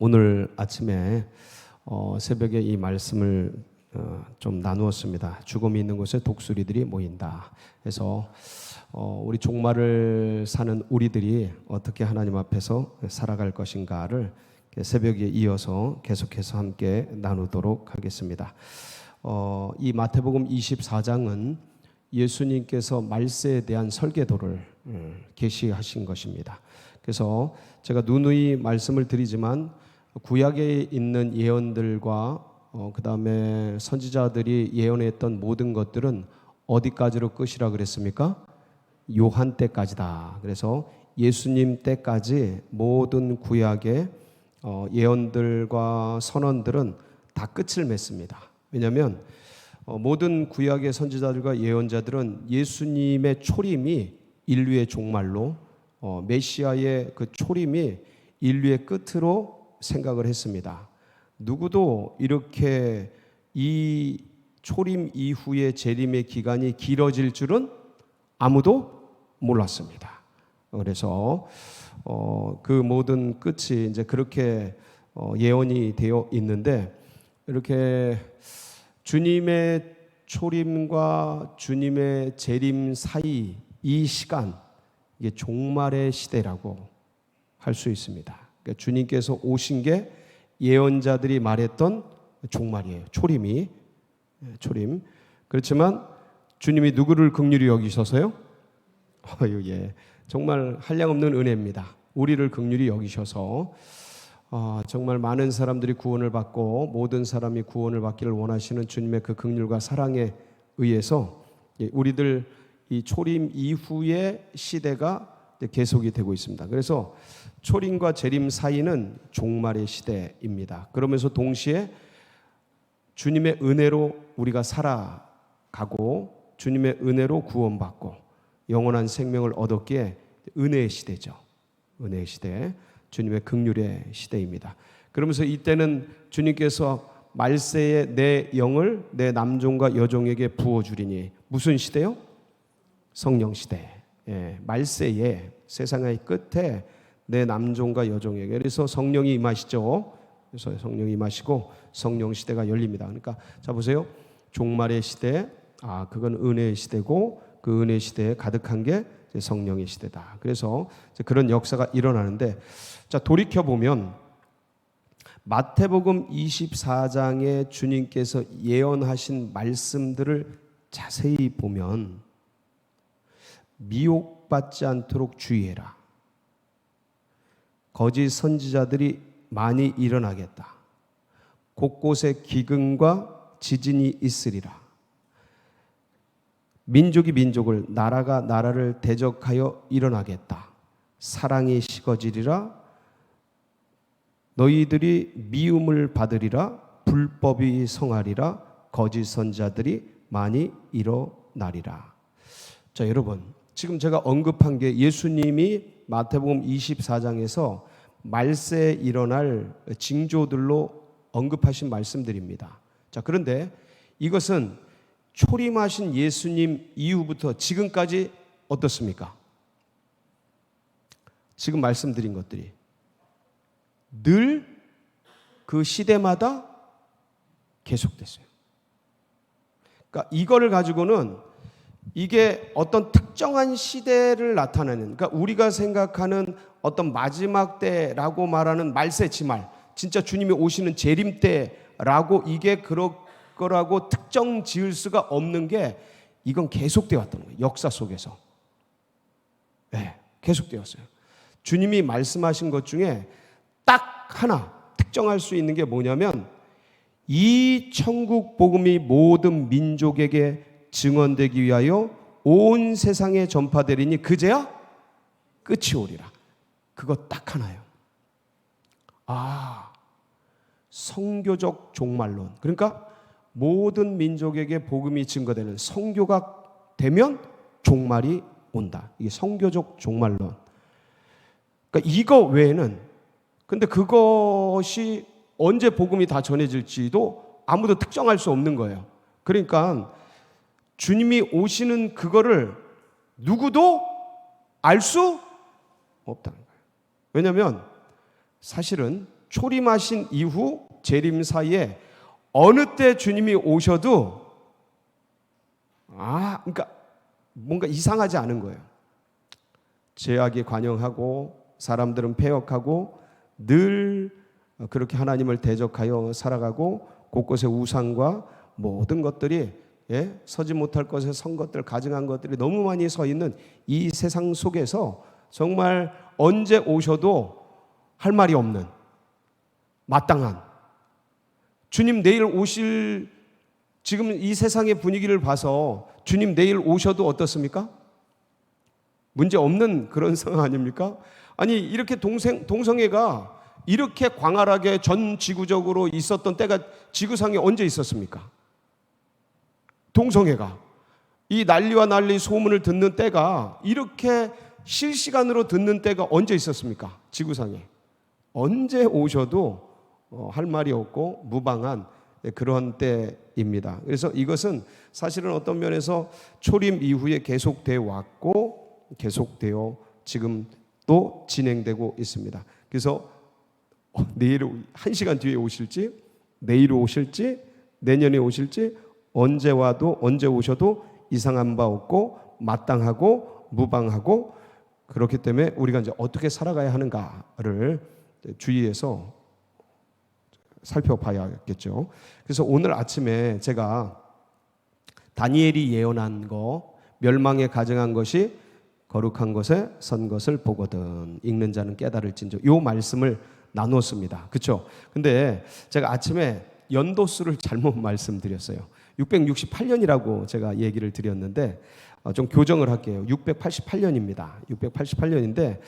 오늘 아침에 새벽에 이 말씀을 좀 나누었습니다. 죽음이 있는 곳에 독수리들이 모인다. 그래서 우리 종말을 사는 우리들이 어떻게 하나님 앞에서 살아갈 것인가를 새벽에 이어서 계속해서 함께 나누도록 하겠습니다. 이 마태복음 24장은 예수님께서 말세에 대한 설계도를 계시하신 것입니다. 그래서 제가 누누이 말씀을 드리지만 구약에 있는 예언들과 그 다음에 선지자들이 예언했던 모든 것들은 어디까지로 끝이라 그랬습니까? 요한 때까지다. 그래서 예수님 때까지 모든 구약의 예언들과 선언들은 다 끝을 맺습니다. 왜냐하면 모든 구약의 선지자들과 예언자들은 예수님의 초림이 인류의 종말로 메시아의 그 초림이 인류의 끝으로 생각을 했습니다. 누구도 이렇게 이 초림 이후의 재림의 기간이 길어질 줄은 아무도 몰랐습니다. 그래서 그 모든 끝이 이제 그렇게 예언이 되어 있는데, 이렇게 주님의 초림과 주님의 재림 사이 이 시간, 이게 종말의 시대라고 할 수 있습니다. 그러니까 주님께서 오신 게 예언자들이 말했던 종말이에요. 초림. 그렇지만 주님이 누구를 긍휼히 여기셔서요? 예, 정말 한량없는 은혜입니다. 우리를 긍휼히 여기셔서 정말 많은 사람들이 구원을 받고 모든 사람이 구원을 받기를 원하시는 주님의 그 긍휼과 사랑에 의해서 우리들 이 초림 이후의 시대가 계속이 되고 있습니다. 그래서 초림과 재림 사이는 종말의 시대입니다. 그러면서 동시에 주님의 은혜로 우리가 살아가고 주님의 은혜로 구원받고 영원한 생명을 얻었기에 은혜의 시대죠. 은혜의 시대, 주님의 긍휼의 시대입니다. 그러면서 이때는 주님께서 말세에 내 영을 내 남종과 여종에게 부어주리니, 무슨 시대요? 성령 시대. 말세에 세상의 끝에 내 남종과 여종에게, 그래서 성령이 임하시죠. 그래서 성령이 임하시고 성령 시대가 열립니다. 그러니까 자 보세요. 종말의 시대, 그건 은혜의 시대고 그 은혜 시대에 가득한 게 성령의 시대다. 그래서 그런 역사가 일어나는데, 자 돌이켜 보면 마태복음 24장에 주님께서 예언하신 말씀들을 자세히 보면 미혹받지 않도록 주의해라. 거짓 선지자들이 많이 일어나겠다. 곳곳에 기근과 지진이 있으리라. 민족이 민족을, 나라가 나라를 대적하여 일어나겠다. 사랑이 식어지리라. 너희들이 미움을 받으리라. 불법이 성하리라. 거짓 선지자들이 많이 일어나리라. 자 여러분, 지금 제가 언급한 게 예수님이 마태복음 24장에서 말세에 일어날 징조들로 언급하신 말씀들입니다. 자 그런데 이것은 초림하신 예수님 이후부터 지금까지 어떻습니까? 지금 말씀드린 것들이 늘 그 시대마다 계속됐어요. 그러니까 이거를 가지고는 이게 어떤 특정한 시대를 나타내는, 그러니까 우리가 생각하는 어떤 마지막 때라고 말하는 말세 지말, 진짜 주님이 오시는 재림 때라고 이게 그럴 거라고 특정 지을 수가 없는 게, 이건 계속되어 왔던 거예요. 역사 속에서. 네, 계속되었어요. 주님이 말씀하신 것 중에 딱 하나 특정할 수 있는 게 뭐냐면, 이 천국 복음이 모든 민족에게 증언되기 위하여 온 세상에 전파되리니 그제야 끝이 오리라. 그거 딱 하나예요. 성교적 종말론. 그러니까 모든 민족에게 복음이 증거되는, 성교가 되면 종말이 온다. 이게 성교적 종말론. 그러니까 이거 외에는, 근데 그것이 언제 복음이 다 전해질지도 아무도 특정할 수 없는 거예요. 그러니까 주님이 오시는 그거를 누구도 알 수 없다는 거예요. 왜냐하면 사실은 초림하신 이후 재림 사이에 어느 때 주님이 오셔도 그러니까 뭔가 이상하지 않은 거예요. 죄악이 관영하고 사람들은 패역하고 늘 그렇게 하나님을 대적하여 살아가고 곳곳에 우상과 모든 것들이 서지 못할 것에 선 것들, 가증한 것들이 너무 많이 서 있는 이 세상 속에서 정말 언제 오셔도 할 말이 없는 마땅한 주님 내일 오실, 지금 이 세상의 분위기를 봐서 주님 내일 오셔도 어떻습니까? 문제 없는 그런 상황 아닙니까? 아니 이렇게 동성애가 이렇게 광활하게 전 지구적으로 있었던 때가 지구상에 언제 있었습니까? 동성애가 이 난리와 난리 소문을 듣는 때가 이렇게 실시간으로 듣는 때가 언제 있었습니까? 지구상에. 언제 오셔도 할 말이 없고 무방한 그런 때입니다. 그래서 이것은 사실은 어떤 면에서 초림 이후에 계속되어 왔고 계속되어 지금 또 진행되고 있습니다. 그래서 내일 1시간 뒤에 오실지, 내일 오실지, 내년에 오실지, 언제 와도 언제 오셔도 이상한 바 없고 마땅하고 무방하고, 그렇기 때문에 우리가 이제 어떻게 살아가야 하는가를 주의해서 살펴봐야겠죠. 그래서 오늘 아침에 제가 다니엘이 예언한 거, 멸망에 가증한 것이 거룩한 것에 선 것을 보거든 읽는 자는 깨달을진저, 요 말씀을 나눴습니다. 그렇죠? 근데 제가 아침에 연도수를 잘못 말씀드렸어요. 668년이라고 제가 얘기를 드렸는데 좀 교정을 할게요. 688년입니다. 688년인데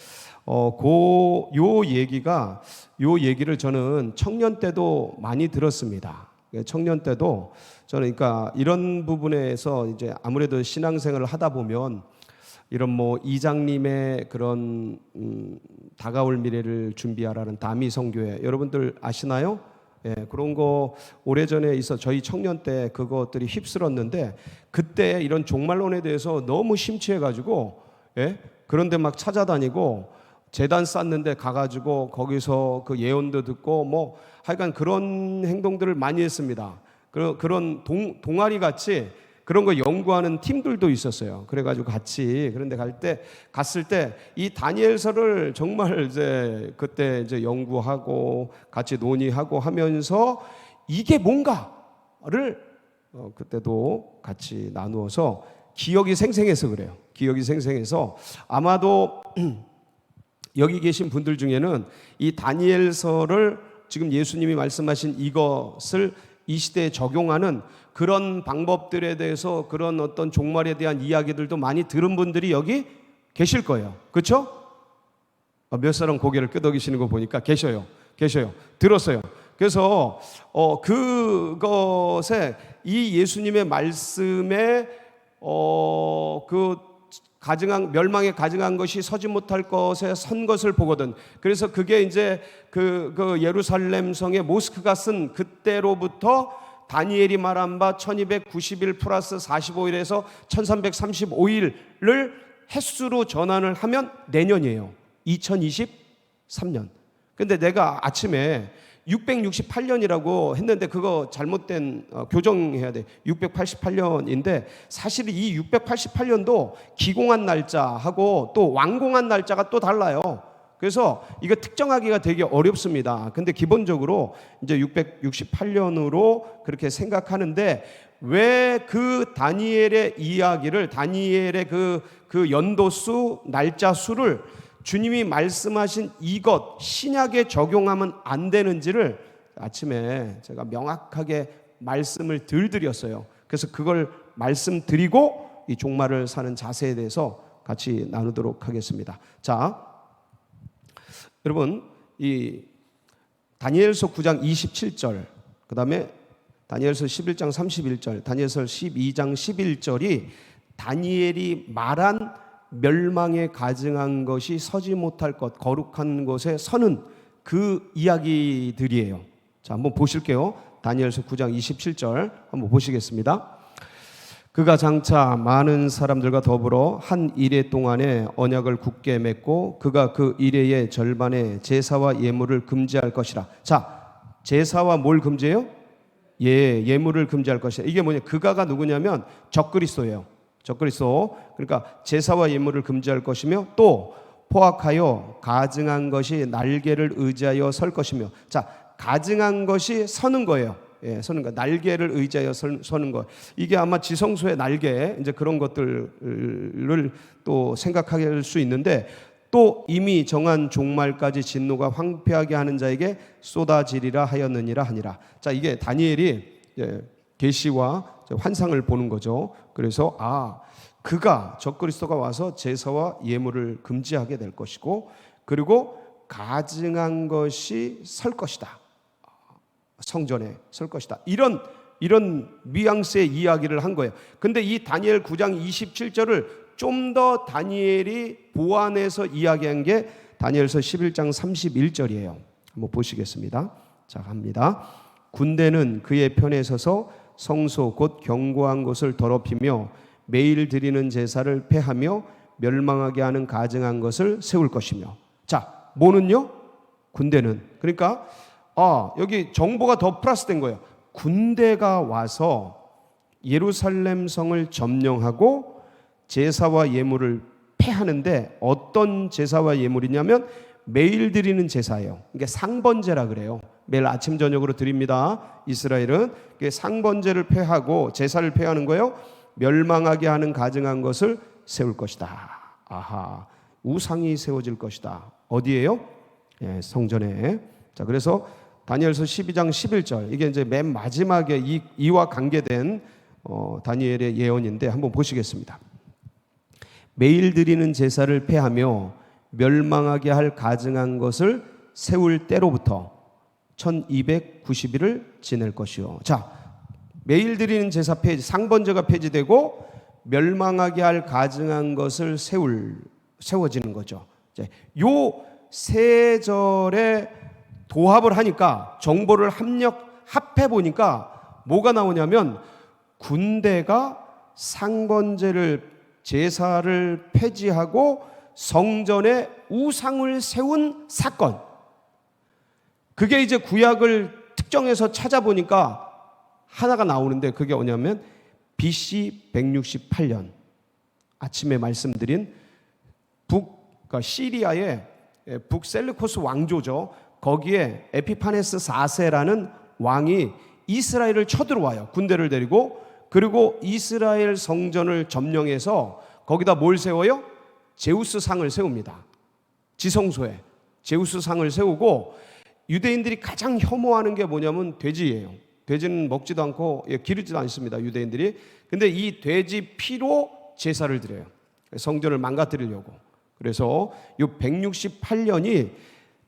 요 얘기를 저는 청년 때도 많이 들었습니다. 청년 때도 저는 그러니까 이런 부분에서 이제 아무래도 신앙생활을 하다 보면 이런 뭐 이장님의 그런 다가올 미래를 준비하라는 다미 선교회 여러분들 아시나요? 예, 그런 거 오래전에 있어 저희 청년 때 그것들이 휩쓸었는데 그때 이런 종말론에 대해서 너무 심취해가지고 그런데 막 찾아다니고 재단 쌓는데 가가지고 거기서 그 예언도 듣고 뭐 하여간 그런 행동들을 많이 했습니다. 그런 동아리 같이 그런 거 연구하는 팀들도 있었어요. 그래가지고 같이 그런데 갔을 때 이 다니엘서를 정말 이제 그때 이제 연구하고 같이 논의하고 하면서 이게 뭔가를 그때도 같이 나누어서 기억이 생생해서 그래요. 기억이 생생해서 아마도 여기 계신 분들 중에는 이 다니엘서를 지금 예수님이 말씀하신 이것을 이 시대에 적용하는 그런 방법들에 대해서 그런 어떤 종말에 대한 이야기들도 많이 들은 분들이 여기 계실 거예요. 그렇죠? 몇 사람 고개를 끄덕이시는 거 보니까 계셔요. 들었어요. 그래서 그것에 이 예수님의 말씀에 그 멸망에 가증한 것이 서지 못할 것에 선 것을 보거든. 그래서 그게 이제 그 예루살렘 성의 모스크가 쓴 그때로부터 다니엘이 말한 바 1290일 플러스 45일에서 1335일을 횟수로 전환을 하면 내년이에요. 2023년. 근데 내가 아침에 668년이라고 했는데 그거 잘못된 교정해야 돼. 688년인데 사실 이 688년도 기공한 날짜하고 또 완공한 날짜가 또 달라요. 그래서 이거 특정하기가 되게 어렵습니다. 근데 기본적으로 이제 668년으로 그렇게 생각하는데 왜 그 다니엘의 이야기를 다니엘의 그 연도수 날짜 수를 주님이 말씀하신 이것 신약에 적용하면 안 되는지를 아침에 제가 명확하게 말씀을 드렸어요. 그래서 그걸 말씀드리고 이 종말을 사는 자세에 대해서 같이 나누도록 하겠습니다. 자, 여러분 이 다니엘서 9장 27절 그 다음에 다니엘서 11장 31절 다니엘서 12장 11절이 다니엘이 말한 멸망에 가증한 것이 서지 못할 것 거룩한 것에 서는 그 이야기들이에요. 자, 한번 보실게요. 다니엘서 9장 27절 한번 보시겠습니다. 그가 장차 많은 사람들과 더불어 한 이레 동안에 언약을 굳게 맺고 그가 그 이레의 절반에 제사와 예물을 금지할 것이라. 자, 제사와 뭘 금지해요? 예물을 금지할 것이다. 이게 뭐냐? 그가가 누구냐면 적그리스도예요. 적그리스도. 그러니까 제사와 예물을 금지할 것이며 또 포악하여 가증한 것이 날개를 의지하여 설 것이며. 자, 가증한 것이 서는 거예요. 서는 거. 날개를 의지하여 서는 거. 이게 아마 지성소의 날개, 이제 그런 것들을 또 생각하게 할 수 있는데, 또 이미 정한 종말까지 진노가 황폐하게 하는 자에게 쏟아지리라 하였느니라 하니라. 자, 이게 다니엘이 계시와 환상을 보는 거죠. 그래서 그가 적그리스도가 와서 제사와 예물을 금지하게 될 것이고, 그리고 가증한 것이 설 것이다. 성전에 설 것이다. 이런 뉘앙스의 이야기를 한 거예요. 근데 이 다니엘 9장 27절을 좀 더 다니엘이 보완해서 이야기한 게 다니엘서 11장 31절이에요. 한번 보시겠습니다. 자, 갑니다. 군대는 그의 편에 서서 성소 곧 견고한 곳을 더럽히며 매일 드리는 제사를 폐하며 멸망하게 하는 가증한 것을 세울 것이며. 자, 뭐는요? 군대는. 그러니까 여기 정보가 더 플러스된 거예요. 군대가 와서 예루살렘 성을 점령하고 제사와 예물을 폐하는데, 어떤 제사와 예물이냐면 매일 드리는 제사예요. 이게 상번제라 그래요. 매일 아침 저녁으로 드립니다. 이스라엘은 상번제를 폐하고 제사를 폐하는 거예요. 멸망하게 하는 가증한 것을 세울 것이다. 우상이 세워질 것이다. 어디예요? 성전에. 자, 그래서 다니엘서 12장 11절, 이게 이제 맨 마지막에 이와 관계된 다니엘의 예언인데 한번 보시겠습니다. 매일 드리는 제사를 폐하며 멸망하게 할 가증한 것을 세울 때로부터 1290일을 지낼 것이요. 자, 매일 드리는 제사 폐지, 상번제가 폐지되고 멸망하게 할 가증한 것을 세워지는 거죠. 요 세 절에 도합을 하니까, 정보를 합해 보니까 뭐가 나오냐면, 군대가 상번제를 제사를 폐지하고 성전에 우상을 세운 사건. 그게 이제 구약을 특정해서 찾아보니까 하나가 나오는데, 그게 뭐냐면 BC 168년 아침에 말씀드린 그러니까 시리아의 북셀르코스 왕조죠. 거기에 에피파네스 4세라는 왕이 이스라엘을 쳐들어와요. 군대를 데리고. 그리고 이스라엘 성전을 점령해서 거기다 뭘 세워요? 제우스 상을 세웁니다. 지성소에 제우스 상을 세우고, 유대인들이 가장 혐오하는 게 뭐냐면 돼지예요. 돼지는 먹지도 않고 기르지도 않습니다, 유대인들이. 근데 이 돼지 피로 제사를 드려요. 성전을 망가뜨리려고. 그래서 이 168년이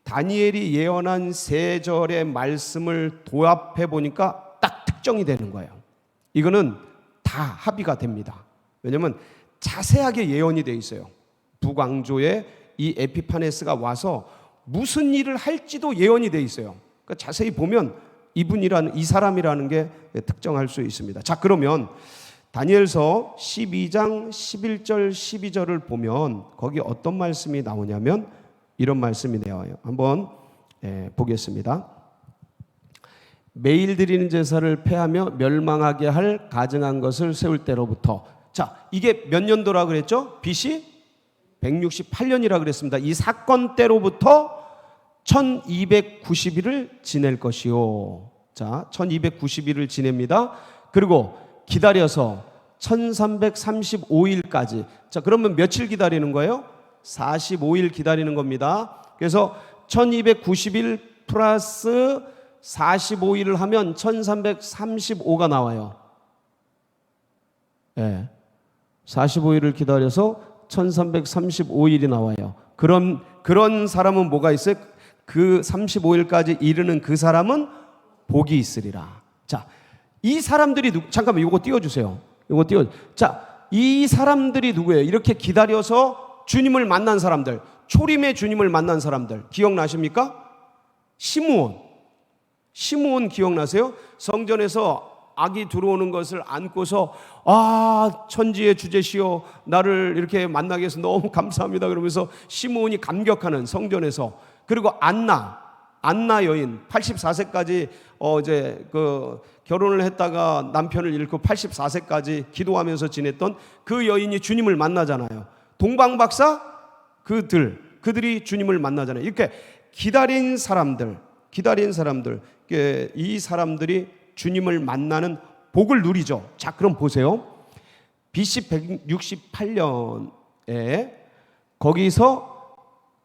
다니엘이 예언한 세 절의 말씀을 도합해 보니까 딱 특정이 되는 거예요. 이거는 다 합의가 됩니다. 왜냐하면 자세하게 예언이 돼 있어요. 북왕조에 이 에피파네스가 와서 무슨 일을 할지도 예언이 돼 있어요. 그러니까 자세히 보면 이 사람이라는 게 특정할 수 있습니다. 자, 그러면 다니엘서 12장 11절 12절을 보면 거기 어떤 말씀이 나오냐면 이런 말씀이 나와요. 한번 보겠습니다. 매일 드리는 제사를 폐하며 멸망하게 할 가증한 것을 세울 때로부터. 자, 이게 몇 년도라 그랬죠? BC 168년이라 그랬습니다. 이 사건 때로부터 1290일을 지낼 것이요. 자, 1290일을 지냅니다. 그리고 기다려서 1335일까지. 자, 그러면 며칠 기다리는 거예요? 45일 기다리는 겁니다. 그래서 1290일 플러스 45일을 하면 1335가 나와요. 45일을 기다려서 1335일이 나와요. 그런 사람은 뭐가 있어요? 그 35일까지 이르는 그 사람은 복이 있으리라. 자, 이 사람들이 잠깐만 이거 띄워주세요. 자, 이 사람들이 누구예요? 이렇게 기다려서 주님을 만난 사람들, 초림의 주님을 만난 사람들 기억나십니까? 시므온 기억나세요? 성전에서 악이 들어오는 것을 안고서 천지의 주제시여 나를 이렇게 만나게 해서 너무 감사합니다 그러면서 시므온이 감격하는 성전에서, 그리고 안나 여인 84세까지 이제 그 결혼을 했다가 남편을 잃고 84세까지 기도하면서 지냈던 그 여인이 주님을 만나잖아요. 동방박사 그들이 주님을 만나잖아요. 이렇게 기다린 사람들, 이 사람들이 주님을 만나는 복을 누리죠. 자, 그럼 보세요. BC 168년에 거기서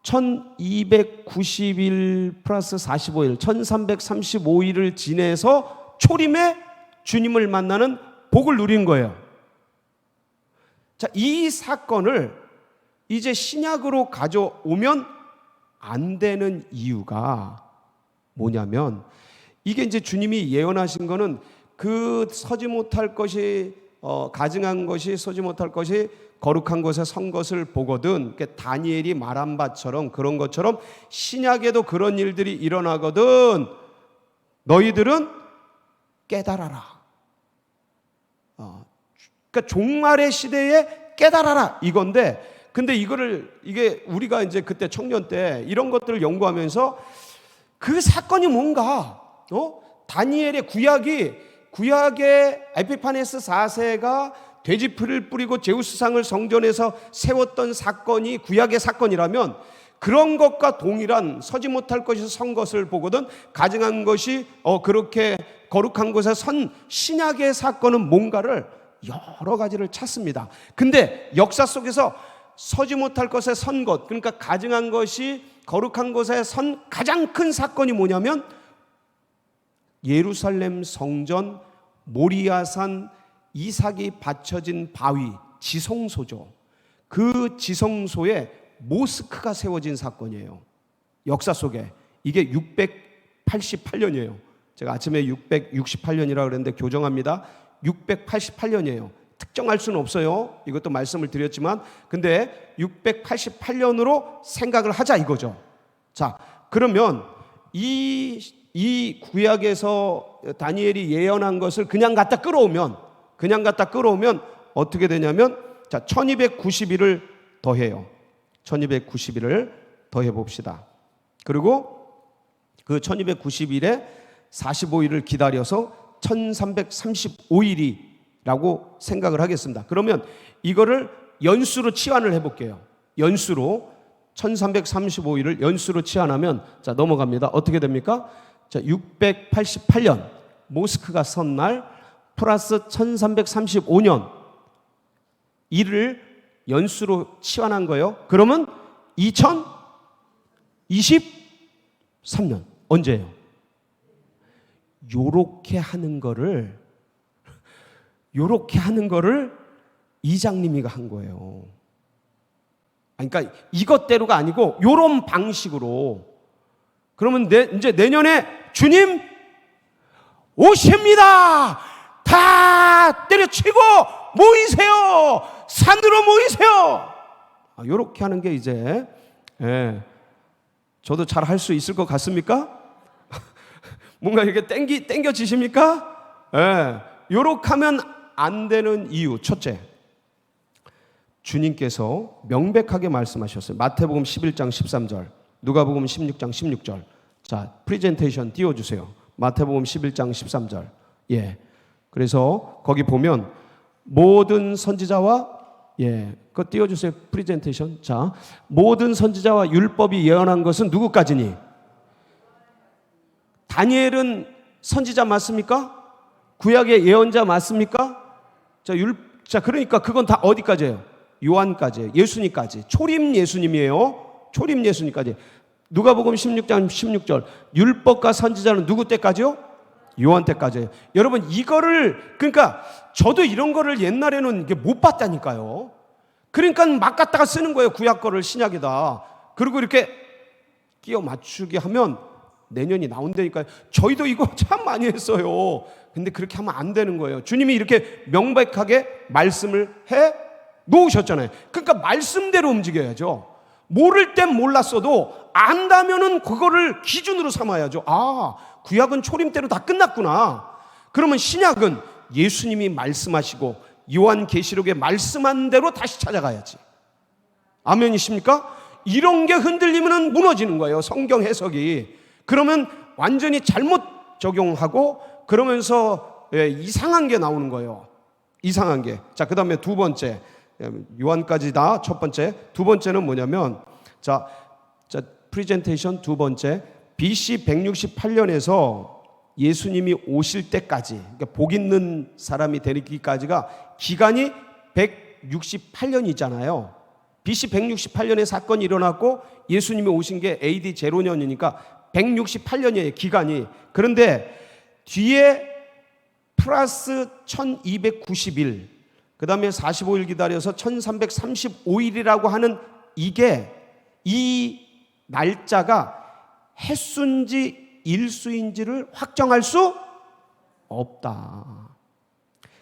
1290일 플러스 45일 1335일을 지내서 초림에 주님을 만나는 복을 누린 거예요. 자, 이 사건을 이제 신약으로 가져오면 안 되는 이유가 뭐냐면, 이게 이제 주님이 예언하신 거는 그 서지 못할 것이 가증한 것이 서지 못할 것이 거룩한 곳에 선 것을 보거든. 다니엘이 말한 바처럼, 그런 것처럼 신약에도 그런 일들이 일어나거든. 너희들은 깨달아라. 그러니까 종말의 시대에 깨달아라 이건데, 근데 이게 우리가 이제 그때 청년 때 이런 것들을 연구하면서 그 사건이 뭔가, 다니엘의 구약의 에피파네스 4세가 돼지풀을 뿌리고 제우스상을 성전에서 세웠던 사건이 구약의 사건이라면, 그런 것과 동일한 서지 못할 것이 선 것을 보거든 가증한 것이 그렇게 거룩한 곳에 선 신약의 사건은 뭔가를 여러 가지를 찾습니다. 근데 역사 속에서 서지 못할 것에 선 것, 그러니까 가증한 것이 거룩한 곳에 선 가장 큰 사건이 뭐냐면 예루살렘 성전 모리아산 이삭이 받쳐진 바위 지성소죠. 그 지성소에 모스크가 세워진 사건이에요. 역사 속에. 이게 688년이에요. 제가 아침에 668년이라고 그랬는데 교정합니다. 688년이에요. 특정할 수는 없어요. 이것도 말씀을 드렸지만, 근데 688년으로 생각을 하자 이거죠. 자, 그러면 이 구약에서 다니엘이 예언한 것을 그냥 갖다 끌어오면 어떻게 되냐면, 자, 1290일을 더해요. 1290일을 더해 봅시다. 그리고 그 1290일에 45일을 기다려서 1335일이라고 생각을 하겠습니다. 그러면 이거를 연수로 치환을 해볼게요. 연수로 1335일을 연수로 치환하면, 자, 넘어갑니다. 어떻게 됩니까? 자, 688년 모스크가 선 날 플러스 1335년 이를 연수로 치환한 거예요. 그러면 2023년 언제예요? 요렇게 하는 거를 이장님이가 한 거예요. 그러니까 이것대로가 아니고 요런 방식으로. 그러면 이제 내년에 주님 오십니다. 다 때려치고 모이세요. 산으로 모이세요. 요렇게 하는 게 이제, 저도 잘 할 수 있을 것 같습니까? 뭔가 이렇게 땡겨지십니까? 요렇게 하면 안 되는 이유, 첫째, 주님께서 명백하게 말씀하셨어요. 마태복음 11장 13절, 누가복음 16장 16절. 자, 프레젠테이션 띄워주세요. 마태복음 11장 13절. 예. 그래서 거기 보면 모든 선지자와, 그거 띄워주세요. 프레젠테이션. 자, 모든 선지자와 율법이 예언한 것은 누구까지니? 다니엘은 선지자 맞습니까? 구약의 예언자 맞습니까? 자, 그러니까 그건 다 어디까지예요? 요한까지예요. 예수님까지. 초림 예수님이에요. 초림 예수님까지. 누가복음 16장 16절. 율법과 선지자는 누구 때까지요? 요한 때까지예요. 여러분, 이거를, 그러니까 저도 이런 거를 옛날에는 못 봤다니까요. 그러니까 막 갖다가 쓰는 거예요. 구약 거를 신약에다. 그리고 이렇게 끼워 맞추게 하면 내년이 나온다니까요. 저희도 이거 참 많이 했어요. 근데 그렇게 하면 안 되는 거예요. 주님이 이렇게 명백하게 말씀을 해 놓으셨잖아요. 그러니까 말씀대로 움직여야죠. 모를 땐 몰랐어도 안다면은 그거를 기준으로 삼아야죠. 구약은 초림 때로 다 끝났구나. 그러면 신약은 예수님이 말씀하시고 요한계시록에 말씀한 대로 다시 찾아가야지. 아멘이십니까? 이런 게 흔들리면 무너지는 거예요, 성경 해석이. 그러면 완전히 잘못 적용하고 그러면서 이상한 게 나오는 거예요. 이상한 게. 자, 그 다음에 두 번째, 요한까지 다 첫 번째. 두 번째는 뭐냐면, 자 프리젠테이션 두 번째, BC 168년에서 예수님이 오실 때까지, 그러니까 복 있는 사람이 되기까지가 기간이 168년이잖아요. BC 168년에 사건이 일어났고 예수님이 오신 게 AD 0년이니까 168년이에요, 기간이. 그런데 뒤에 플러스 1290일, 그 다음에 45일 기다려서 1335일이라고 하는 이 날짜가 햇수인지 일수인지를 확정할 수 없다.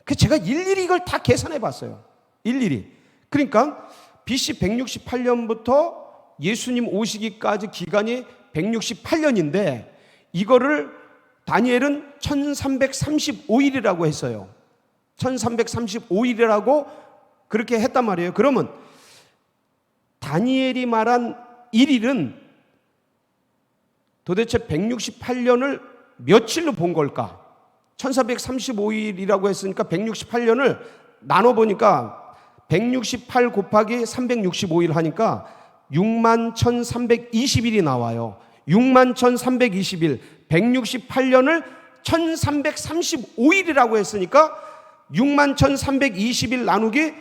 그래서 제가 일일이 이걸 다 계산해 봤어요. 일일이. 그러니까 BC 168년부터 예수님 오시기까지 기간이 168년인데 이거를 다니엘은 1335일이라고 했어요. 1335일이라고 그렇게 했단 말이에요. 그러면 다니엘이 말한 1일은 도대체 168년을 며칠로 본 걸까? 1435일이라고 했으니까 168년을 나눠보니까 168 곱하기 365일 하니까 61,320일이 나와요. 61,320일, 168년을 1335일이라고 했으니까 61,320일 나누기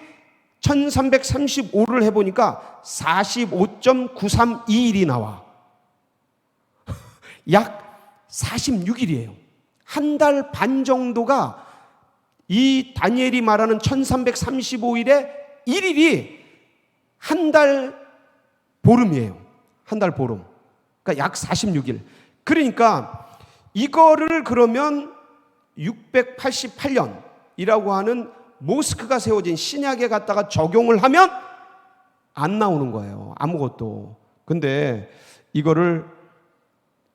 1335를 해보니까 45.932일이 나와. 약 46일이에요. 한 달 반 정도가 이 다니엘이 말하는 1335일의 1일이 한 달 보름이에요. 한 달 보름. 그러니까 약 46일. 그러니까 이거를 그러면 688년이라고 하는 모스크가 세워진 신약에 갖다가 적용을 하면 안 나오는 거예요. 아무것도. 근데 이거를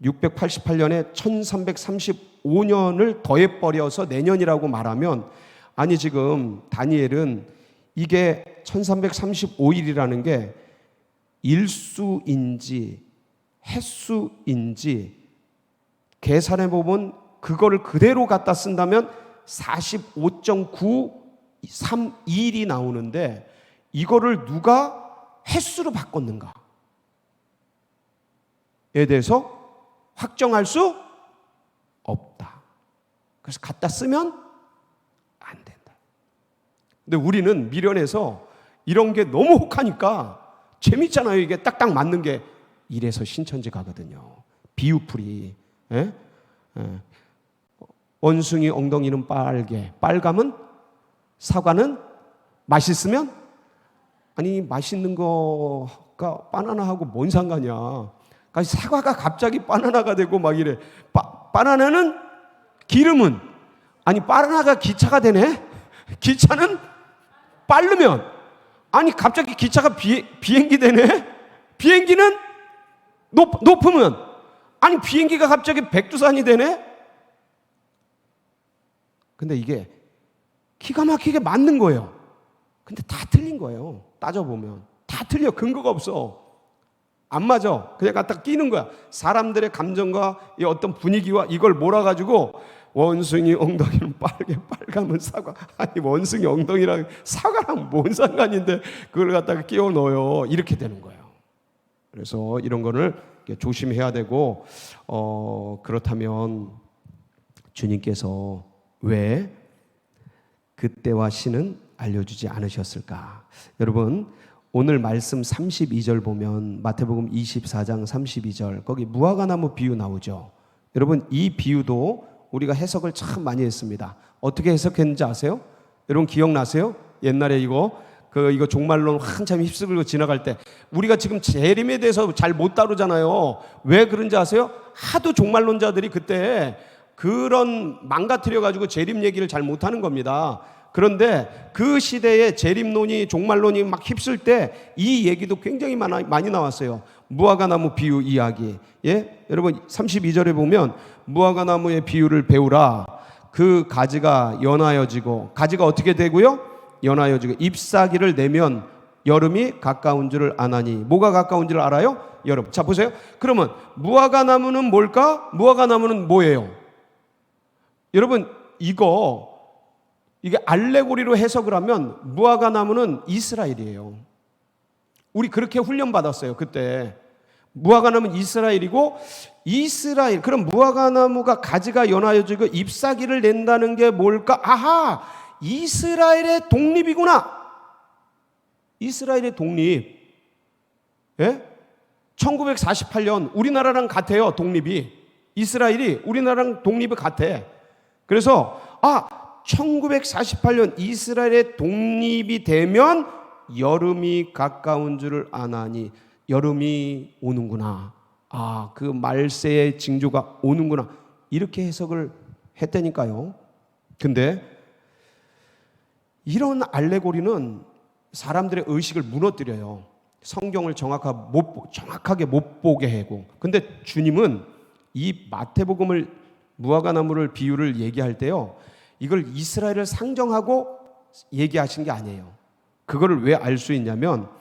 688년에 1335년을 더해버려서 내년이라고 말하면, 아니 지금 다니엘은 이게 1335일이라는 게 일수인지 햇수인지 계산해 보면 그거를 그대로 갖다 쓴다면 45.932일이 나오는데 이거를 누가 햇수로 바꿨는가에 대해서 확정할 수 없다. 그래서 갖다 쓰면 안 된다. 근데 우리는 미련해서 이런 게 너무 혹하니까 재밌잖아요. 이게 딱딱 맞는 게. 이래서 신천지 가거든요. 비유풀이. 원숭이 엉덩이는 빨개, 빨가면 사과는 맛있으면, 아니 맛있는 거가 바나나하고 뭔 상관이야. 사과가 갑자기 바나나가 되고 막 이래. 바나나는 기름은, 아니 바나나가 기차가 되네. 기차는 빠르면, 아니 갑자기 기차가 비행기 되네. 비행기는 높으면, 아니 비행기가 갑자기 백두산이 되네. 근데 이게 기가 막히게 맞는 거예요. 근데 다 틀린 거예요. 따져보면 다 틀려. 근거가 없어. 안 맞아. 그냥 갖다 끼는 거야. 사람들의 감정과 이 어떤 분위기와 이걸 몰아가지고 원숭이 엉덩이는 빨가면 사과. 아니 원숭이 엉덩이랑 사과랑 뭔 상관인데 그걸 갖다가 끼워 넣어요. 이렇게 되는 거예요. 그래서 이런 거를 조심해야 되고, 그렇다면 주님께서 왜 그때와 시는 알려주지 않으셨을까? 여러분, 오늘 말씀 32절 보면 마태복음 24장 32절 거기 무화과나무 비유 나오죠. 여러분, 이 비유도 우리가 해석을 참 많이 했습니다. 어떻게 해석했는지 아세요? 여러분 기억나세요? 옛날에 이거 종말론 한참 휩쓸고 지나갈 때 우리가 지금 재림에 대해서 잘 못 다루잖아요. 왜 그런지 아세요? 하도 종말론자들이 그때 그런 망가뜨려 가지고 재림 얘기를 잘 못하는 겁니다. 그런데 그 시대에 재림론이, 종말론이 막 휩쓸 때 이 얘기도 굉장히 많이 나왔어요. 무화과나무 비유 이야기. 예? 여러분 32절에 보면 무화과나무의 비유를 배우라. 그 가지가 연하여지고, 가지가 어떻게 되고요? 연하여지고 잎사귀를 내면 여름이 가까운 줄을 아나니. 뭐가 가까운 줄 알아요? 여름. 자 보세요. 그러면 무화과나무는 뭘까? 무화과나무는 뭐예요? 여러분 이게 알레고리로 해석을 하면 무화과나무는 이스라엘이에요. 우리 그렇게 훈련받았어요. 그때 무화과나무는 이스라엘이고, 이스라엘, 그럼 무화과나무가 가지가 연하여지고 잎사귀를 낸다는 게 뭘까? 아하, 이스라엘의 독립이구나. 이스라엘의 독립. 예? 1948년 우리나라랑 같아요. 독립이. 이스라엘이 우리나라랑 독립이 같아. 그래서 1948년 이스라엘의 독립이 되면 여름이 가까운 줄을 아나니. 여름이 오는구나. 그 말세의 징조가 오는구나. 이렇게 해석을 했다니까요. 근데 이런 알레고리는 사람들의 의식을 무너뜨려요. 성경을 정확하게 못 보게 하고. 근데 주님은 이 마태복음을, 무화과나무를 비유를 얘기할 때요, 이걸 이스라엘을 상정하고 얘기하신 게 아니에요. 그거를 왜 알 수 있냐면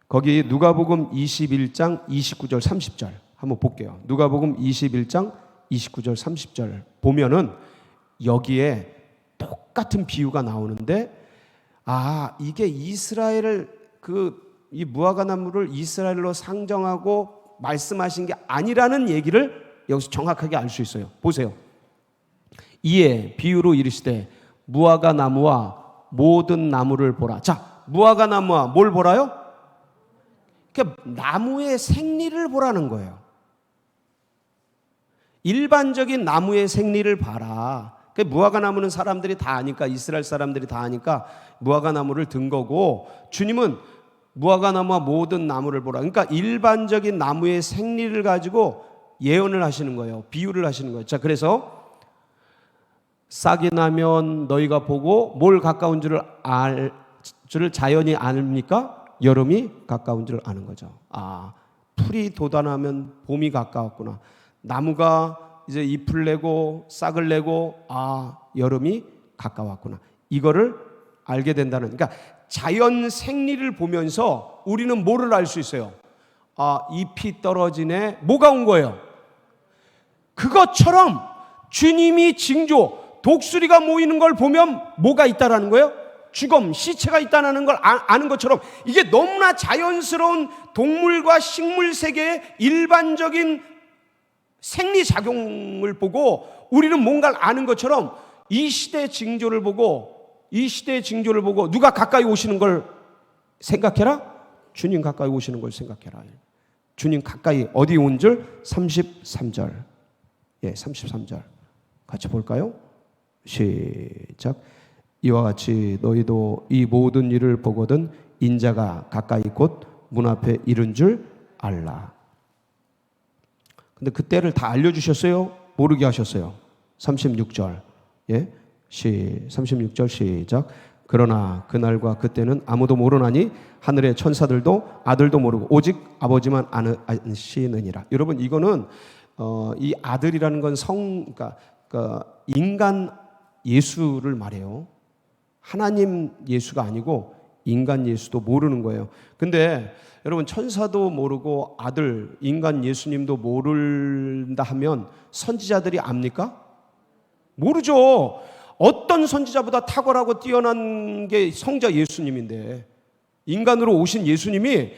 거기 누가복음 21장 29절 30절 한번 볼게요. 누가복음 21장 29절 30절 보면은 여기에 똑같은 비유가 나오는데, 이게 이스라엘을, 이 무화과나무를 이스라엘로 상정하고 말씀하신 게 아니라는 얘기를 여기서 정확하게 알 수 있어요. 보세요. 이에 비유로 이르시되 무화과나무와 모든 나무를 보라. 자, 무화과나무와 뭘 보라요? 나무의 생리를 보라는 거예요. 일반적인 나무의 생리를 봐라. 무화과나무는 사람들이 다 아니까, 이스라엘 사람들이 다 아니까 무화과나무를 든 거고, 주님은 무화과나무와 모든 나무를 보라. 그러니까 일반적인 나무의 생리를 가지고 예언을 하시는 거예요. 비유를 하시는 거예요. 자, 그래서 싹이 나면 너희가 보고 뭘 가까운 줄을 자연이 아닙니까? 여름이 가까운 줄 아는 거죠. 풀이 돋아나면 봄이 가까웠구나. 나무가 이제 잎을 내고 싹을 내고 여름이 가까웠구나. 이거를 알게 된다는, 그러니까 자연 생리를 보면서 우리는 뭐를 알 수 있어요? 잎이 떨어지네. 뭐가 온 거예요? 그것처럼 주님이 징조, 독수리가 모이는 걸 보면 뭐가 있다라는 거예요? 죽음, 시체가 있다는 걸 아는 것처럼, 이게 너무나 자연스러운 동물과 식물 세계의 일반적인 생리작용을 보고 우리는 뭔가를 아는 것처럼 이 시대의 징조를 보고 누가 가까이 오시는 걸 생각해라? 주님 가까이 오시는 걸 생각해라. 주님 가까이 어디 온 줄? 33절. 33절 같이 볼까요? 시작. 이와 같이 너희도 이 모든 일을 보거든 인자가 가까이 곧 문 앞에 이른 줄 알라. 근데 그때를 다 알려주셨어요? 모르게 하셨어요? 36절. 36절 시작. 그러나 그날과 그때는 아무도 모르나니 하늘의 천사들도 아들도 모르고 오직 아버지만 아시느니라. 여러분, 이거는 이 아들이라는 건 그러니까 인간 예수를 말해요. 하나님 예수가 아니고 인간 예수도 모르는 거예요. 근데 여러분, 천사도 모르고 아들, 인간 예수님도 모른다 하면 선지자들이 압니까? 모르죠. 어떤 선지자보다 탁월하고 뛰어난 게 성자 예수님인데, 인간으로 오신 예수님이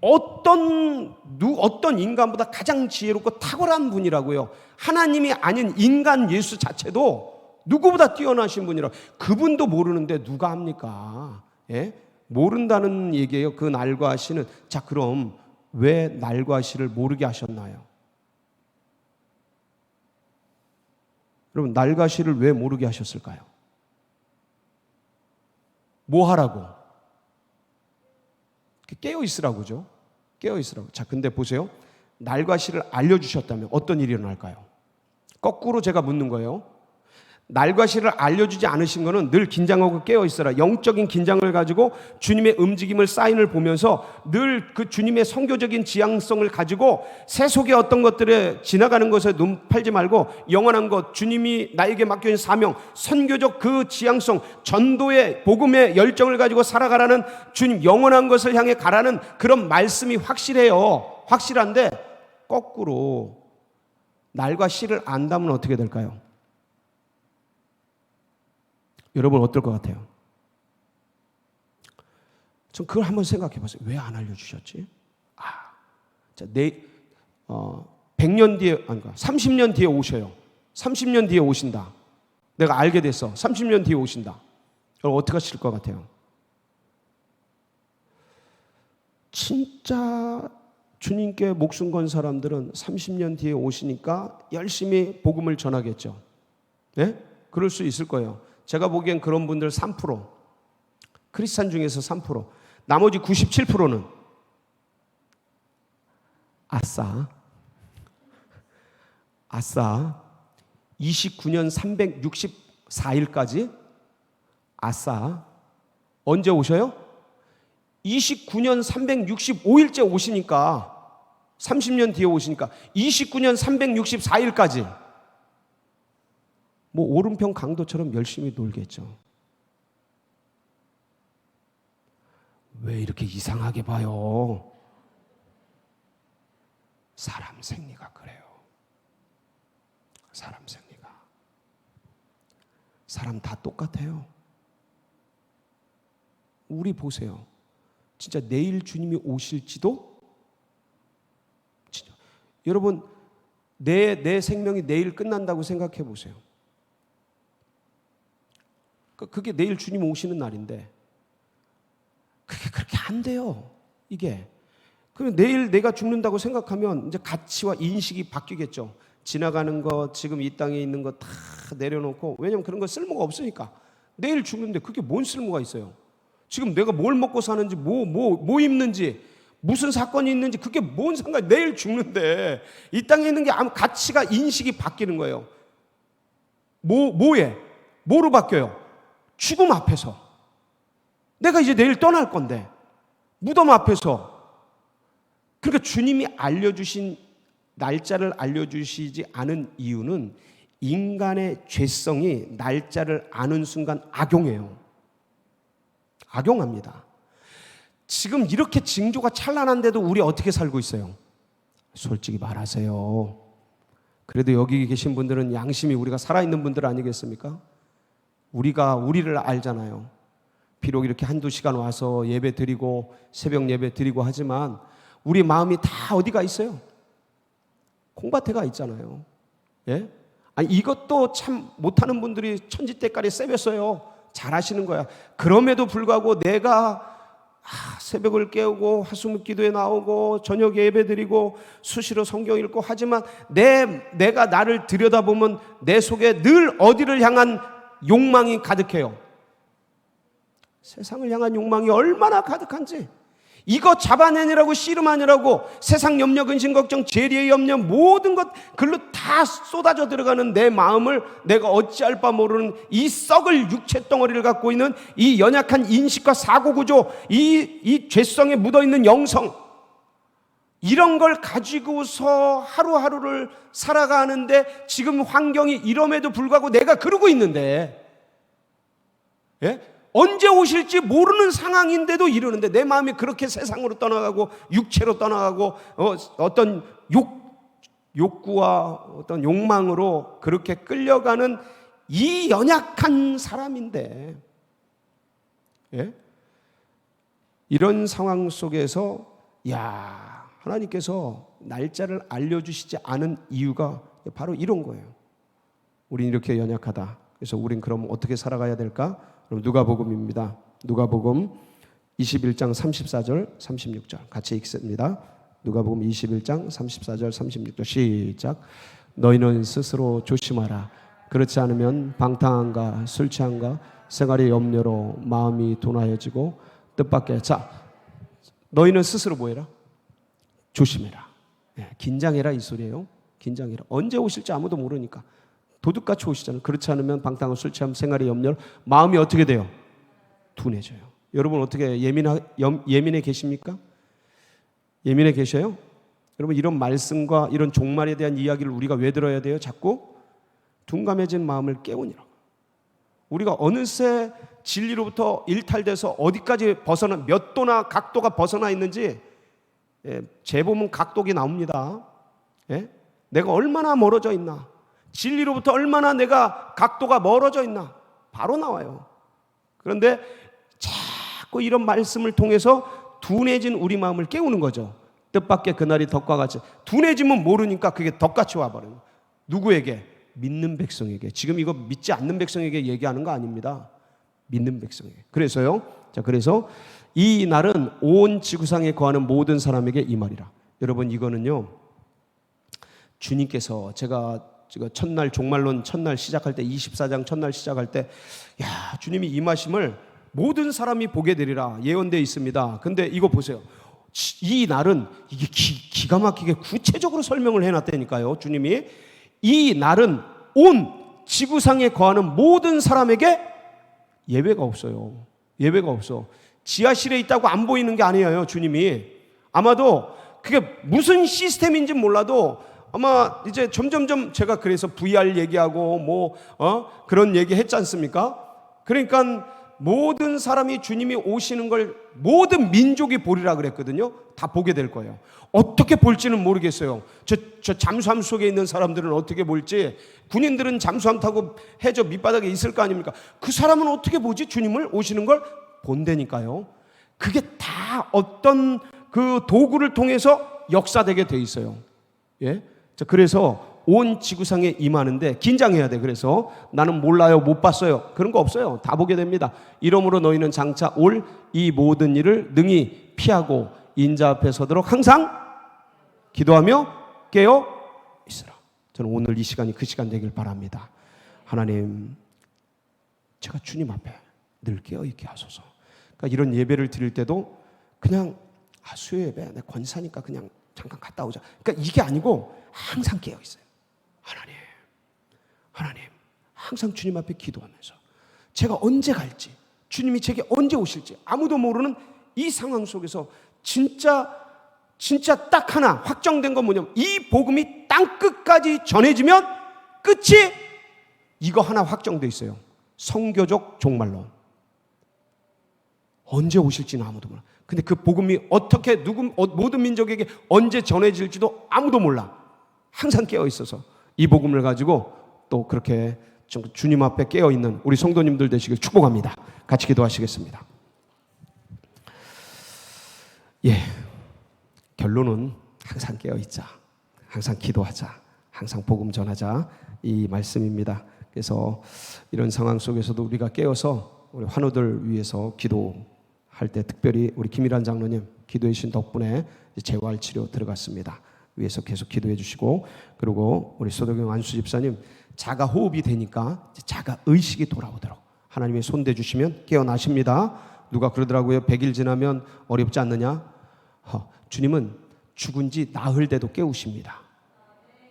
어떤 인간보다 가장 지혜롭고 탁월한 분이라고요. 하나님이 아닌 인간 예수 자체도 누구보다 뛰어나신 분이라. 그분도 모르는데 누가 합니까? 모른다는 얘기예요. 그 날과 시는. 자, 그럼 왜 날과 시를 모르게 하셨나요? 여러분, 날과 시를 왜 모르게 하셨을까요? 뭐 하라고? 깨어 있으라고죠. 깨어 있으라고. 자, 근데 보세요. 날과 시를 알려주셨다면 어떤 일이 일어날까요? 거꾸로 제가 묻는 거예요. 날과 시를 알려주지 않으신 것은 늘 긴장하고 깨어있어라. 영적인 긴장을 가지고 주님의 움직임을 사인을 보면서 늘 그 주님의 선교적인 지향성을 가지고 세속의 어떤 것들에 지나가는 것에 눈 팔지 말고 영원한 것, 주님이 나에게 맡겨진 사명, 선교적 그 지향성, 전도의 복음의 열정을 가지고 살아가라는 주님, 영원한 것을 향해 가라는 그런 말씀이 확실해요. 확실한데 거꾸로 날과 시를 안다면 어떻게 될까요? 여러분 어떨 것 같아요? 전 그걸 한번 생각해 보세요. 왜 안 알려주셨지? 자, 100년 뒤에, 아니, 30년 뒤에 오셔요. 30년 뒤에 오신다. 내가 알게 됐어. 30년 뒤에 오신다. 여러분 어떻게 하실 것 같아요? 진짜 주님께 목숨 건 사람들은 30년 뒤에 오시니까 열심히 복음을 전하겠죠. 네? 그럴 수 있을 거예요. 제가 보기엔 그런 분들 3%, 크리스찬 중에서 3%, 나머지 97%는 아싸 29년 364일까지 아싸 언제 오셔요? 29년 365일째 오시니까 30년 뒤에 오시니까 29년 364일까지 뭐 오른편 강도처럼 열심히 놀겠죠. 왜 이렇게 이상하게 봐요? 사람 생리가 그래요. 사람 생리가. 사람 다 똑같아요. 우리 보세요. 진짜 내일 주님이 오실지도 진짜 여러분 내 생명이 내일 끝난다고 생각해 보세요. 그게 내일 주님 오시는 날인데 그게 그렇게 안 돼요. 이게. 그럼 내일 내가 죽는다고 생각하면 이제 가치와 인식이 바뀌겠죠. 지나가는 것, 지금 이 땅에 있는 것 다 내려놓고, 왜냐면 그런 거 쓸모가 없으니까. 내일 죽는데 그게 뭔 쓸모가 있어요? 지금 내가 뭘 먹고 사는지, 뭐 입는지, 무슨 사건이 있는지 그게 뭔 상관이, 내일 죽는데 이 땅에 있는 게 아무 가치가, 인식이 바뀌는 거예요. 뭐로 바뀌어요? 죽음 앞에서. 내가 이제 내일 떠날 건데 무덤 앞에서. 그러니까 주님이 알려주신 날짜를 알려주시지 않은 이유는 인간의 죄성이 날짜를 아는 순간 악용해요. 악용합니다. 지금 이렇게 징조가 찬란한데도 우리 어떻게 살고 있어요? 솔직히 말하세요. 그래도 여기 계신 분들은 양심이, 우리가 살아있는 분들 아니겠습니까? 우리가 우리를 알잖아요. 비록 이렇게 한두 시간 와서 예배 드리고 새벽 예배 드리고 하지만 우리 마음이 다 어디가 있어요? 콩밭에가 있잖아요. 예? 아니, 이것도 참 못하는 분들이 천지때깔이 세볐어요. 잘하시는 거야. 그럼에도 불구하고 내가 새벽을 깨우고 하수묵 기도에 나오고 저녁 예배 드리고 수시로 성경 읽고 하지만 내가 나를 들여다보면 내 속에 늘 어디를 향한 욕망이 가득해요. 세상을 향한 욕망이 얼마나 가득한지. 이거 잡아내느라고, 씨름하느라고 세상 염려, 근심, 걱정, 재리의 염려, 모든 것 글로 다 쏟아져 들어가는 내 마음을 내가 어찌할 바 모르는 이 썩을 육체 덩어리를 갖고 있는 이 연약한 인식과 사고구조, 이 죄성에 묻어있는 영성, 이런 걸 가지고서 하루하루를 살아가는데 지금 환경이 이럼에도 불구하고 내가 그러고 있는데, 예? 언제 오실지 모르는 상황인데도 이러는데 내 마음이 그렇게 세상으로 떠나가고 육체로 떠나가고 어떤 욕구와 어떤 욕망으로 그렇게 끌려가는 이 연약한 사람인데, 예? 이런 상황 속에서 하나님께서 날짜를 알려주시지 않은 이유가 바로 이런 거예요. 우린 이렇게 연약하다. 그래서 우린 그럼 어떻게 살아가야 될까? 그럼 누가복음입니다. 누가복음 21장 34절 36절 같이 읽습니다. 누가복음 21장 34절 36절 시작. 너희는 스스로 조심하라. 그렇지 않으면 방탕함과 술 취함과 생활의 염려로 마음이 둔하여지고 뜻밖의. 자, 너희는 스스로 뭐해라? 조심해라. 긴장해라 이 소리예요. 긴장해라. 언제 오실지 아무도 모르니까 도둑같이 오시잖아요. 그렇지 않으면 방탕한 술 취함 생활의 염려, 마음이 어떻게 돼요? 둔해져요. 여러분 어떻게 예민해 계십니까? 예민해 계셔요? 여러분 이런 말씀과 이런 종말에 대한 이야기를 우리가 왜 들어야 돼요? 자꾸 둔감해진 마음을 깨우니라고. 우리가 어느새 진리로부터 일탈돼서 어디까지 벗어나, 몇 도나 각도가 벗어나 있는지 재보면 각도기 나옵니다. 내가 얼마나 멀어져 있나, 진리로부터 얼마나 내가 각도가 멀어져 있나 바로 나와요. 그런데 자꾸 이런 말씀을 통해서 둔해진 우리 마음을 깨우는 거죠. 뜻밖의 그날이 덕과 같이. 둔해지면 모르니까 그게 덕같이 와버려요. 누구에게? 믿는 백성에게. 지금 이거 믿지 않는 백성에게 얘기하는 거 아닙니다. 믿는 백성에게. 그래서요, 그래서 이 날은 온 지구상에 거하는 모든 사람에게 이 말이라. 여러분 이거는요, 주님께서 제가 첫날 종말론 첫날 시작할 때 24장 첫날 시작할 때 주님이 임하심을 모든 사람이 보게 되리라 예언되어 있습니다. 근데 이거 보세요. 이 날은 이게 기가 막히게 구체적으로 설명을 해놨다니까요. 주님이 이 날은 온 지구상에 거하는 모든 사람에게 예외가 없어요. 예외가 없어. 지하실에 있다고 안 보이는 게 아니에요. 주님이 아마도 그게 무슨 시스템인지 몰라도 아마 이제 점점점 제가 그래서 VR 얘기하고 그런 얘기 했지 않습니까? 그러니까 모든 사람이 주님이 오시는 걸 모든 민족이 보리라 그랬거든요. 다 보게 될 거예요. 어떻게 볼지는 모르겠어요. 저 잠수함 속에 있는 사람들은 어떻게 볼지, 군인들은 잠수함 타고 해저 밑바닥에 있을 거 아닙니까? 그 사람은 어떻게 보지? 주님을 오시는 걸 본다니까요. 그게 다 어떤 그 도구를 통해서 역사되게 돼 있어요. 그래서 온 지구상에 임하는데 긴장해야 돼. 그래서 나는 몰라요, 못 봤어요, 그런 거 없어요. 다 보게 됩니다. 이러므로 너희는 장차 올 이 모든 일을 능히 피하고 인자 앞에 서도록 항상 기도하며 깨어 있으라. 저는 오늘 이 시간이 그 시간 되길 바랍니다. 하나님, 제가 주님 앞에 늘 깨어 있게 하소서. 그러니까 이런 예배를 드릴 때도 그냥 수요 예배 내 권사니까 그냥 잠깐 갔다 오자, 그러니까 이게 아니고 항상 깨어 있어요. 하나님, 항상 주님 앞에 기도하면서 제가 언제 갈지, 주님이 제게 언제 오실지 아무도 모르는 이 상황 속에서 진짜 딱 하나 확정된 건 뭐냐면 이 복음이 땅끝까지 전해지면 끝이 이거 하나 확정돼 있어요. 성교적 종말론. 언제 오실지는 아무도 몰라. 근데 그 복음이 어떻게 모든 민족에게 언제 전해질지도 아무도 몰라. 항상 깨어 있어서 이 복음을 가지고 또 그렇게 주님 앞에 깨어 있는 우리 성도님들 되시길 축복합니다. 같이 기도하시겠습니다. 결론은 항상 깨어 있자, 항상 기도하자, 항상 복음 전하자, 이 말씀입니다. 그래서 이런 상황 속에서도 우리가 깨어서 우리 환우들 위해서 기도할 때 특별히 우리 김일환 장로님 기도해 주신 덕분에 재활 치료 들어갔습니다. 위해서 계속 기도해 주시고, 그리고 우리 소도경 안수 집사님 자가 호흡이 되니까 자가 의식이 돌아오도록 하나님의 손대 주시면 깨어나십니다. 누가 그러더라고요. 100일 지나면 어렵지 않느냐? 주님은 죽은 지 나흘 돼도 깨우십니다.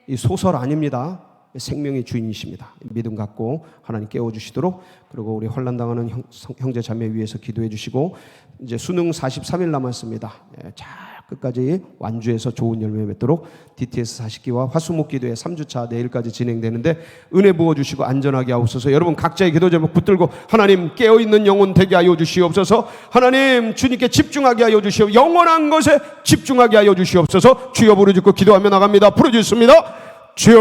이 소설 아닙니다. 생명의 주인이십니다. 믿음 갖고 하나님 깨워주시도록, 그리고 우리 환난당하는 형제 자매 위해서 기도해 주시고, 이제 수능 43일 남았습니다. 잘 끝까지 완주해서 좋은 열매 맺도록 DTS 40기와 화수목 기도회 3주차 내일까지 진행되는데 은혜 부어주시고 안전하게 하옵소서. 여러분 각자의 기도 제목 붙들고 하나님 깨어있는 영혼 되게 하여 주시옵소서. 하나님 주님께 집중하게 하여 주시옵소서. 영원한 것에 집중하게 하여 주시옵소서. 주여 부르짖고 기도하며 나갑니다. 부르짖습니다. 주여.